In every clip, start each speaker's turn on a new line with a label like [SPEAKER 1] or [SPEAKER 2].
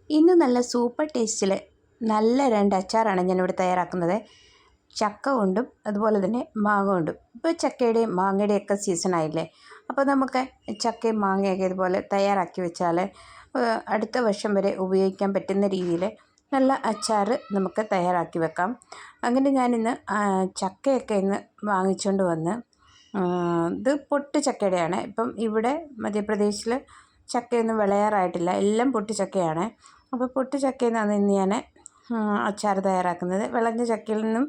[SPEAKER 1] ഇന്ന് നല്ല സൂപ്പർ ടേസ്റ്റിൽ നല്ല 2 അച്ചാറാണ് ഞാനിവിടെ തയ്യാറാക്കുന്നത്. ചക്ക കൊണ്ടും അതുപോലെ തന്നെ മാങ്ങ കൊണ്ടും. ഇപ്പോൾ ചക്കയുടെയും മാങ്ങയുടെയൊക്കെ സീസണായില്ലേ, അപ്പോൾ നമുക്ക് ചക്കയും മാങ്ങയൊക്കെ ഇതുപോലെ തയ്യാറാക്കി വെച്ചാൽ അടുത്ത വർഷം വരെ ഉപയോഗിക്കാൻ പറ്റുന്ന രീതിയിൽ നല്ല അച്ചാർ നമുക്ക് തയ്യാറാക്കി വെക്കാം. അങ്ങനെ ഞാനിന്ന് ചക്കയൊക്കെ ഇന്ന് വാങ്ങിച്ചുകൊണ്ട് വന്ന്, ഇത് പൊട്ട് ചക്കയുടെയാണ്. ഇപ്പം ഇവിടെ മധ്യപ്രദേശിൽ ചക്കയൊന്നും വിളയാറായിട്ടില്ല, എല്ലാം പൊട്ട് ചക്കയാണ്. അപ്പോൾ പൊട്ട് ചക്കയിൽ നിന്നാണ് ഇന്ന് ഞാൻ അച്ചാർ തയ്യാറാക്കുന്നത്. വിളഞ്ഞ ചക്കയിൽ നിന്നും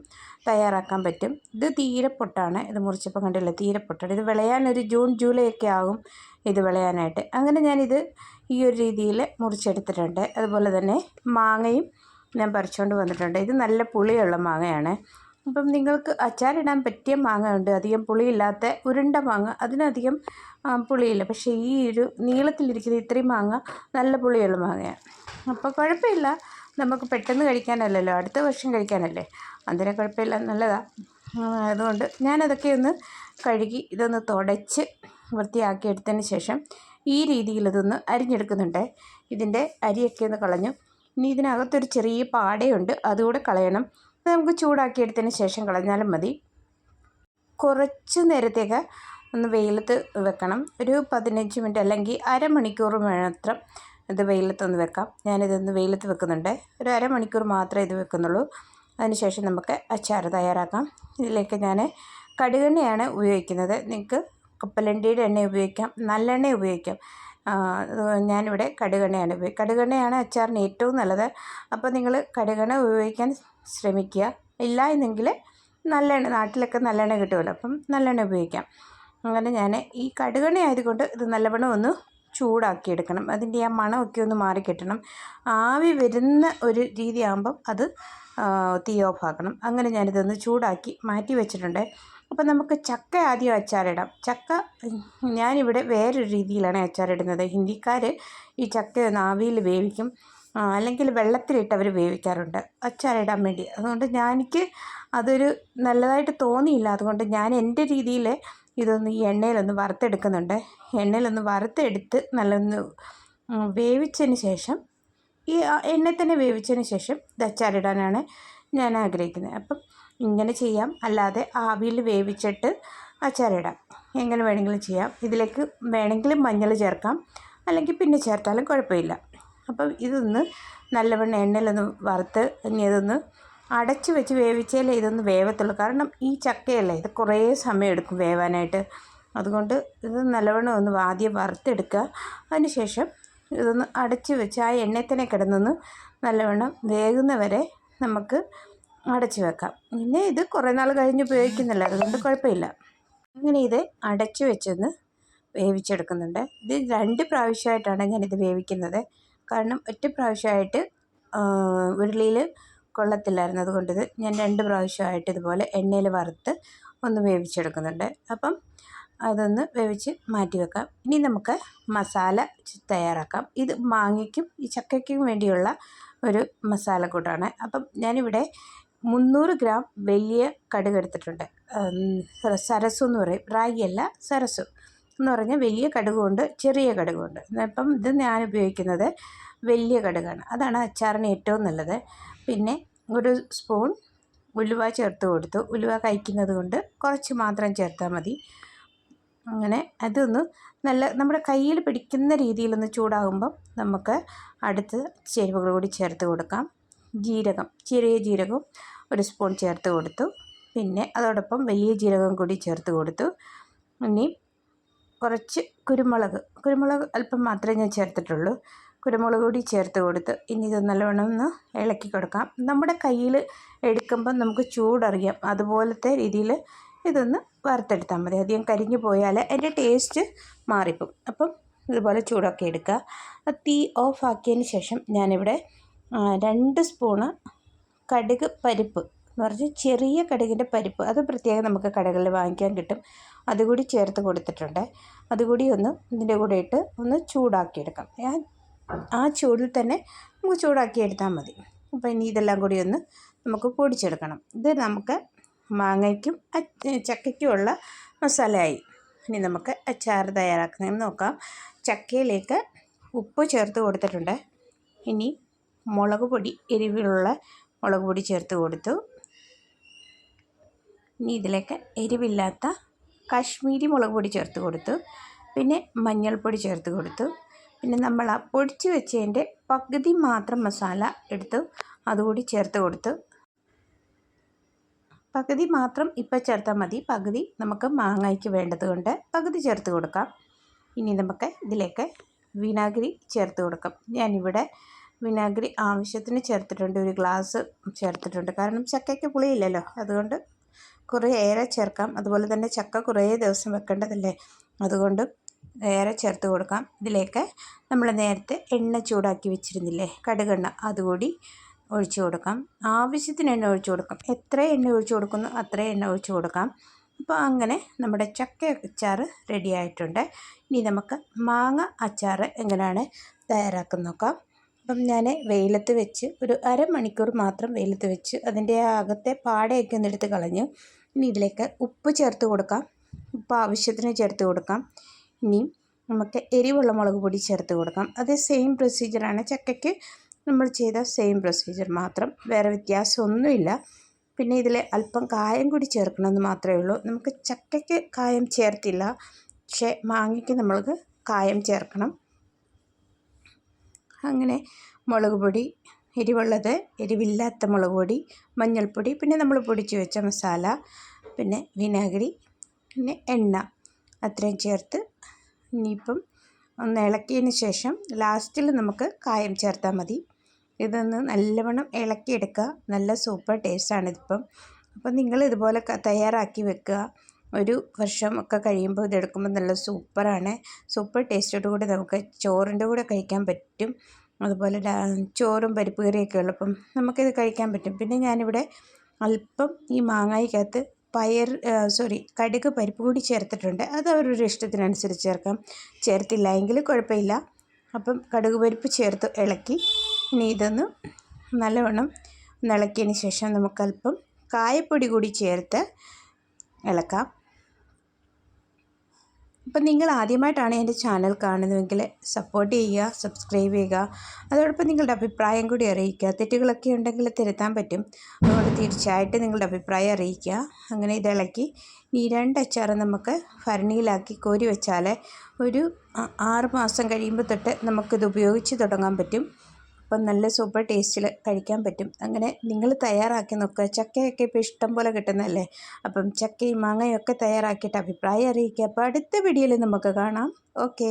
[SPEAKER 1] തയ്യാറാക്കാൻ പറ്റും. ഇത് തീരെ പൊട്ടാണ്, ഇത് മുറിച്ചപ്പോൾ കണ്ടില്ല, തീരെ പൊട്ടാണ്. ഇത് വിളയാനൊരു ജൂൺ ജൂലൈ ഒക്കെ ആകും ഇത് വിളയാനായിട്ട്. അങ്ങനെ ഞാനിത് ഈ ഒരു രീതിയിൽ മുറിച്ചെടുത്തിട്ടുണ്ട്. അതുപോലെ തന്നെ മാങ്ങയും ഞാൻ പറിച്ചുകൊണ്ട് വന്നിട്ടുണ്ട്. ഇത് നല്ല പുളിയുള്ള മാങ്ങയാണ്. അപ്പം നിങ്ങൾക്ക് അച്ചാറിടാൻ പറ്റിയ മാങ്ങ ഉണ്ട്, അധികം പുളിയില്ലാത്ത ഉരുണ്ട മാങ്ങ, അതിനധികം പുളിയില്ല. പക്ഷേ ഈ ഒരു നീളത്തിലിരിക്കുന്ന ഇത്രയും മാങ്ങ നല്ല പുളിയുള്ള മാങ്ങയാണ്. അപ്പോൾ കുഴപ്പമില്ല, നമുക്ക് പെട്ടെന്ന് കഴിക്കാനല്ലല്ലോ, അടുത്ത വർഷം കഴിക്കാനല്ലേ, അതിന് കുഴപ്പമില്ല, നല്ലതാണ്. അതുകൊണ്ട് ഞാനതൊക്കെ ഒന്ന് കഴുകി ഇതൊന്ന് തുടച്ച് വൃത്തിയാക്കി എടുത്തതിന് ശേഷം ഈ രീതിയിൽ ഇതൊന്ന് അരിഞ്ഞെടുക്കുന്നുണ്ട്. ഇതിൻ്റെ അരിയൊക്കെ ഒന്ന് കളഞ്ഞു. ഇനി ഇതിനകത്തൊരു ചെറിയ പാടയുണ്ട്, അതുകൂടെ കളയണം. അത് നമുക്ക് ചൂടാക്കിയെടുത്തതിന് ശേഷം കളഞ്ഞാലും മതി. കുറച്ച് നേരത്തേക്ക് ഒന്ന് വെയിലത്ത് വെക്കണം, ഒരു 15 മിനിറ്റ് അല്ലെങ്കിൽ അരമണിക്കൂർ മാത്രം ഇത് വെയിലത്തൊന്ന് വെക്കാം. ഞാനിതൊന്ന് വെയിലത്ത് വെക്കുന്നുണ്ട്, ഒരു അരമണിക്കൂർ മാത്രമേ ഇത് വെക്കുന്നുള്ളൂ. അതിനുശേഷം നമുക്ക് അച്ചാർ തയ്യാറാക്കാം. ഇതിലേക്ക് ഞാൻ കടുകെണ്ണയാണ് ഉപയോഗിക്കുന്നത്. നിങ്ങൾക്ക് കപ്പലണ്ടിയുടെ എണ്ണ ഉപയോഗിക്കാം, നല്ലെണ്ണ ഉപയോഗിക്കാം. ഞാനിവിടെ കടുകെണ്ണയാണ് അച്ചാറിന് ഏറ്റവും നല്ലത്. അപ്പോൾ നിങ്ങൾ കടുകെണ്ണ ഉപയോഗിക്കാൻ ശ്രമിക്കുക. ഇല്ല എന്നെങ്കിൽ നല്ലെണ്ണ, നാട്ടിലൊക്കെ നല്ലെണ്ണ കിട്ടുമല്ലോ, അപ്പം നല്ലെണ്ണ ഉപയോഗിക്കാം. അങ്ങനെ ഞാൻ ഈ കടുകെണ്ണ ആയതുകൊണ്ട് ഇത് നല്ലവണ്ണം ഒന്ന് ചൂടാക്കിയെടുക്കണം. അതിൻ്റെ ആ മണമൊക്കെ ഒന്ന് മാറിക്കിട്ടണം. ആവി വരുന്ന ഒരു രീതി ആകുമ്പം അത് തീ ഓഫാക്കണം. അങ്ങനെ ഞാനിതൊന്ന് ചൂടാക്കി മാറ്റി വെച്ചിട്ടുണ്ട്. അപ്പോൾ നമുക്ക് ചക്ക ആദ്യം അച്ചാറിടാം. ചക്ക ഞാനിവിടെ വേറൊരു രീതിയിലാണ് അച്ചാറിടുന്നത്. ഹിന്ദിക്കാർ ഈ ചക്ക ഒന്ന് ആവിയിൽ വേവിക്കും, അല്ലെങ്കിൽ വെള്ളത്തിലിട്ട് അവർ വേവിക്കാറുണ്ട് അച്ചാറിടാൻ വേണ്ടി. അതുകൊണ്ട് എനിക്ക് അതൊരു നല്ലതായിട്ട് തോന്നിയില്ല. അതുകൊണ്ട് ഞാൻ എൻ്റെ രീതിയിൽ ഇതൊന്ന് ഈ എണ്ണയിലൊന്ന് വറുത്തെടുക്കുന്നുണ്ട്. എണ്ണയിലൊന്ന് വറുത്തെടുത്ത് നല്ലൊന്ന് വേവിച്ചതിന് ശേഷം, ഈ എണ്ണയിൽ തന്നെ വേവിച്ചതിന് ശേഷം ഇത് അച്ചാറിടാനാണ് ഞാൻ ആഗ്രഹിക്കുന്നത്. അപ്പം ഇങ്ങനെ ചെയ്യാം, അല്ലാതെ ആവിയിൽ വേവിച്ചിട്ട് അച്ചാറിടാം, എങ്ങനെ വേണമെങ്കിലും ചെയ്യാം. ഇതിലേക്ക് വേണമെങ്കിൽ മഞ്ഞൾ ചേർക്കാം, അല്ലെങ്കിൽ പിന്നെ ചേർത്താലും കുഴപ്പമില്ല. അപ്പം ഇതൊന്ന് നല്ലവണ്ണം എണ്ണയിലൊന്ന് വറുത്ത് ഇനി ഇതൊന്ന് അടച്ച് വെച്ച് വേവിച്ചാലേ ഇതൊന്ന് വേവത്തുള്ളൂ. കാരണം ഈ ചക്കയല്ലേ, ഇത് കുറേ സമയം എടുക്കും വേവാനായിട്ട്. അതുകൊണ്ട് ഇത് നല്ലവണ്ണം ഒന്ന് ആദ്യം വറുത്തെടുക്കുക. അതിന് ശേഷം ഇതൊന്ന് അടച്ച് വെച്ച് ആ എണ്ണയിൽ തന്നെ കിടന്നൊന്ന് നല്ലവണ്ണം വേകുന്നവരെ നമുക്ക് അടച്ച് വെക്കാം. പിന്നെ ഇത് കുറേ നാൾ കഴിഞ്ഞ് ഉപയോഗിക്കുന്നില്ല, അതുകൊണ്ട് കുഴപ്പമില്ല. അങ്ങനെ ഇത് അടച്ച് വെച്ചൊന്ന് വേവിച്ചെടുക്കുന്നുണ്ട്. ഇത് 2 പ്രാവശ്യമായിട്ടാണ് ഞാനിത് വേവിക്കുന്നത്. കാരണം ഒറ്റ പ്രാവശ്യമായിട്ട് ഉരുളിയിൽ കൊള്ളത്തില്ലായിരുന്നു. അതുകൊണ്ട് ഇത് ഞാൻ 2 പ്രാവശ്യമായിട്ട് ഇതുപോലെ എണ്ണയിൽ വറുത്ത് ഒന്ന് വേവിച്ചെടുക്കുന്നുണ്ട്. അപ്പം അതൊന്ന് വേവിച്ച് മാറ്റി വെക്കാം. ഇനി നമുക്ക് മസാല തയ്യാറാക്കാം. ഇത് മാങ്ങയ്ക്കും ഈ ചക്കയ്ക്കും വേണ്ടിയുള്ള ഒരു മസാലക്കൂട്ടാണ്. അപ്പം ഞാനിവിടെ 300 ഗ്രാം വലിയ കടുക് എടുത്തിട്ടുണ്ട്. സരസു എന്ന് പറയും, റാഗി അല്ല, സരസു എന്ന് പറഞ്ഞാൽ വലിയ കടുകുണ്ട്, ചെറിയ കടുകുണ്ട്. അപ്പം ഇത് ഞാൻ ഉപയോഗിക്കുന്നത് വലിയ കടുകാണ്, അതാണ് അച്ചാറിന് ഏറ്റവും നല്ലത്. പിന്നെ 1 സ്പൂൺ ഉലുവ ചേർത്ത് കൊടുത്തു. ഉലുവ കഴിക്കുന്നത് കൊണ്ട് കുറച്ച് മാത്രം ചേർത്താൽ മതി. അങ്ങനെ അതൊന്ന് നമ്മുടെ കയ്യിൽ പിടിക്കുന്ന രീതിയിലൊന്ന് ചൂടാകുമ്പം നമുക്ക് അടുത്ത് ചേരുവകൾ കൂടി ചേർത്ത് കൊടുക്കാം. ജീരകം, ചെറിയ ജീരകം 1 സ്പൂൺ ചേർത്ത് കൊടുത്തു. പിന്നെ അതോടൊപ്പം വലിയ ജീരകം കൂടി ചേർത്ത് കൊടുത്തു. ഇനി കുറച്ച് കുരുമുളക് അല്പം മാത്രമേ ഞാൻ ചേർത്തിട്ടുള്ളൂ. കുരുമുളക് കൂടി ചേർത്ത് കൊടുത്ത് ഇനി ഇത് നല്ലവണ്ണം ഒന്ന് ഇളക്കി കൊടുക്കാം. നമ്മുടെ കയ്യിൽ എടുക്കുമ്പം നമുക്ക് ചൂടറിയാം, അതുപോലത്തെ രീതിയിൽ ഇതൊന്ന് വറുത്തെടുത്താൽ മതി. അധികം കരിഞ്ഞു പോയാൽ അതിൻ്റെ ടേസ്റ്റ് മാറിപ്പോവും. അപ്പം ഇതുപോലെ ചൂടാക്കി എടുക്കുക. തീ ഓഫാക്കിയതിന് ശേഷം ഞാനിവിടെ 2 സ്പൂണ് കടുക് പരിപ്പ് എന്ന് പറഞ്ഞാൽ ചെറിയ കടുകിൻ്റെ പരിപ്പ്, അത് പ്രത്യേകം നമുക്ക് കടകളിൽ വാങ്ങിക്കാൻ കിട്ടും, അതുകൂടി ചേർത്ത് കൊടുത്തിട്ടുണ്ട്. അതുകൂടി ഒന്ന് ഇതിൻ്റെ കൂടെ ഇട്ട് ഒന്ന് ചൂടാക്കിയെടുക്കാം. ആ ചൂടിൽ തന്നെ നമുക്ക് ചൂടാക്കിയെടുത്താൽ മതി. അപ്പോൾ ഇനി ഇതെല്ലാം കൂടി ഒന്ന് നമുക്ക് പൊടിച്ചെടുക്കണം. ഇത് നമുക്ക് മാങ്ങയ്ക്കും ചക്കയ്ക്കുമുള്ള മസാലയായി. ഇനി നമുക്ക് അച്ചാർ തയ്യാറാക്കുന്നതെന്ന് നോക്കാം. ചക്കയിലേക്ക് ഉപ്പ് ചേർത്ത് കൊടുത്തിട്ടുണ്ട്. ഇനി മുളക് പൊടി, എരിവിലുള്ള മുളക് പൊടി ചേർത്ത് കൊടുത്തു. ഇനി ഇതിലേക്ക് എരിവില്ലാത്ത കാശ്മീരി മുളക് പൊടി ചേർത്ത് കൊടുത്തു. പിന്നെ മഞ്ഞൾപ്പൊടി ചേർത്ത് കൊടുത്തു. പിന്നെ നമ്മൾ ആ പൊടിച്ച് വെച്ചതിൻ്റെ പകുതി മാത്രം മസാല എടുത്തു അതുകൂടി ചേർത്ത് കൊടുത്തു. പകുതി മാത്രം ഇപ്പം ചേർത്താൽ മതി, പകുതി നമുക്ക് മാങ്ങയ്ക്ക് വേണ്ടത് കൊണ്ട് പകുതി ചേർത്ത് കൊടുക്കാം. ഇനി നമുക്ക് ഇതിലേക്ക് വിനാഗിരി ചേർത്ത് കൊടുക്കാം. ഞാനിവിടെ വിനാഗിരി ആവശ്യത്തിന് ചേർത്തിട്ടുണ്ട്, 1 ഗ്ലാസ് ചേർത്തിട്ടുണ്ട്. കാരണം ചക്കയ്ക്ക് പുളിയില്ലല്ലോ, അതുകൊണ്ട് കുറേ ഏറെ ചേർക്കാം. അതുപോലെ തന്നെ ചക്ക കുറേ ദിവസം വെക്കേണ്ടതല്ലേ, അതുകൊണ്ട് ഏറെ ചേർത്ത് കൊടുക്കാം. ഇതിലേക്ക് നമ്മൾ നേരത്തെ എണ്ണ ചൂടാക്കി വെച്ചിരുന്നില്ലേ, കടുകെണ്ണ, അതുകൂടി ഒഴിച്ചു കൊടുക്കാം. ആവശ്യത്തിന് എണ്ണ ഒഴിച്ചു കൊടുക്കാം. എത്ര എണ്ണ ഒഴിച്ചു കൊടുക്കുന്നു അത്ര എണ്ണ ഒഴിച്ചു കൊടുക്കാം. അപ്പോൾ അങ്ങനെ നമ്മുടെ ചക്ക അച്ചാർ റെഡി ആയിട്ടുണ്ട്. ഇനി നമുക്ക് മാങ്ങ അച്ചാർ എങ്ങനെയാണ് തയ്യാറാക്കുന്നത് നോക്കാം. അപ്പം ഞാൻ വെയിലത്ത് വെച്ച് ഒരു അരമണിക്കൂർ മാത്രം വെയിലത്ത് വെച്ച് അതിൻ്റെ അകത്തെ പാടയൊക്കെ ഒന്ന് എടുത്ത് കളഞ്ഞു. ഇനി ഇതിലേക്ക് ഉപ്പ് ചേർത്ത് കൊടുക്കാം. ഉപ്പ് ആവശ്യത്തിന് ചേർത്ത് കൊടുക്കാം. ഇനിയും നമുക്ക് എരിവുള്ള മുളക് പൊടി ചേർത്ത് കൊടുക്കാം. അത് സെയിം പ്രൊസീജിയറാണ്, ചക്കയ്ക്ക് നമ്മൾ ചെയ്ത സെയിം പ്രൊസീജിയർ മാത്രം, വേറെ വ്യത്യാസമൊന്നുമില്ല. പിന്നെ ഇതിൽ അല്പം കായം കൂടി ചേർക്കണമെന്ന് മാത്രമേ ഉള്ളൂ. നമുക്ക് ചക്കയ്ക്ക് കായം ചേർത്തില്ല, പക്ഷേ മാങ്ങയ്ക്ക് നമ്മൾക്ക് കായം ചേർക്കണം. അങ്ങനെ മുളക് പൊടി, എരിവുള്ളത്, എരിവില്ലാത്ത മുളക് പൊടി, മഞ്ഞൾപ്പൊടി, പിന്നെ നമ്മൾ പൊടിച്ച് വെച്ച മസാല, പിന്നെ വിനാഗിരി, പിന്നെ എണ്ണ, അത്രയും ചേർത്ത് ഇനിയിപ്പം ഒന്ന് ഇളക്കിയതിന് ശേഷം ലാസ്റ്റിൽ നമുക്ക് കായം ചേർത്താൽ മതി. ഇതൊന്ന് നല്ലവണ്ണം ഇളക്കിയെടുക്കുക. നല്ല സൂപ്പർ ടേസ്റ്റാണിതിപ്പം. അപ്പം നിങ്ങൾ ഇതുപോലെ തയ്യാറാക്കി വെക്കുക. 1 വർഷം ഒക്കെ കഴിയുമ്പോൾ ഇതെടുക്കുമ്പോൾ നല്ല സൂപ്പറാണ്. സൂപ്പർ ടേസ്റ്റോടു കൂടി നമുക്ക് ചോറിൻ്റെ കൂടെ കഴിക്കാൻ പറ്റും. അതുപോലെ ചോറും പരിപ്പ് കറിയൊക്കെ ഉള്ളപ്പം നമുക്കിത് കഴിക്കാൻ പറ്റും. പിന്നെ ഞാനിവിടെ അല്പം ഈ മാങ്ങയ്ക്കകത്ത് കടുക് പരിപ്പ് കൂടി ചേർത്തിട്ടുണ്ട്. അത് അവരൊരു ഇഷ്ടത്തിനനുസരിച്ച് ചേർക്കാം, ചേർത്തില്ല എങ്കിൽ കുഴപ്പമില്ല. അപ്പം കടുക് പരിപ്പ് ചേർത്ത് ഇളക്കി. ഇനി ഇതൊന്ന് നല്ലവണ്ണം ഇളക്കിയതിന് ശേഷം നമുക്കല്പം കായപ്പൊടി കൂടി ചേർത്ത് ഇളക്കാം. അപ്പം നിങ്ങൾ ആദ്യമായിട്ടാണ് എൻ്റെ ചാനൽ കാണുന്നതെങ്കിൽ സപ്പോർട്ട് ചെയ്യുക, സബ്സ്ക്രൈബ് ചെയ്യുക. അതോടൊപ്പം നിങ്ങളുടെ അഭിപ്രായം കൂടി അറിയിക്കുക. തെറ്റുകളൊക്കെ ഉണ്ടെങ്കിൽ തിരുത്താൻ പറ്റും, അതുകൊണ്ട് തീർച്ചയായിട്ടും നിങ്ങളുടെ അഭിപ്രായം അറിയിക്കുക. അങ്ങനെ ഇതിളക്കി ഈ 2 അച്ചാറും നമുക്ക് ഭരണിയിലാക്കി കോരി വെച്ചാൽ ഒരു 6 മാസം കഴിയുമ്പോൾ തൊട്ട് നമുക്കിത് ഉപയോഗിച്ച് തുടങ്ങാൻ പറ്റും. അപ്പം നല്ല സൂപ്പർ ടേസ്റ്റിൽ കഴിക്കാൻ പറ്റും. അങ്ങനെ നിങ്ങൾ തയ്യാറാക്കി നോക്കുക. ചക്കയൊക്കെ ഇപ്പോൾ ഇഷ്ടം പോലെ കിട്ടുന്നതല്ലേ, അപ്പം ചക്കയും മാങ്ങയും ഒക്കെ തയ്യാറാക്കിയിട്ട് അഭിപ്രായം അറിയിക്കുക. അപ്പോൾ അടുത്ത വീഡിയോയിൽ നമുക്ക് കാണാം. ഓക്കേ.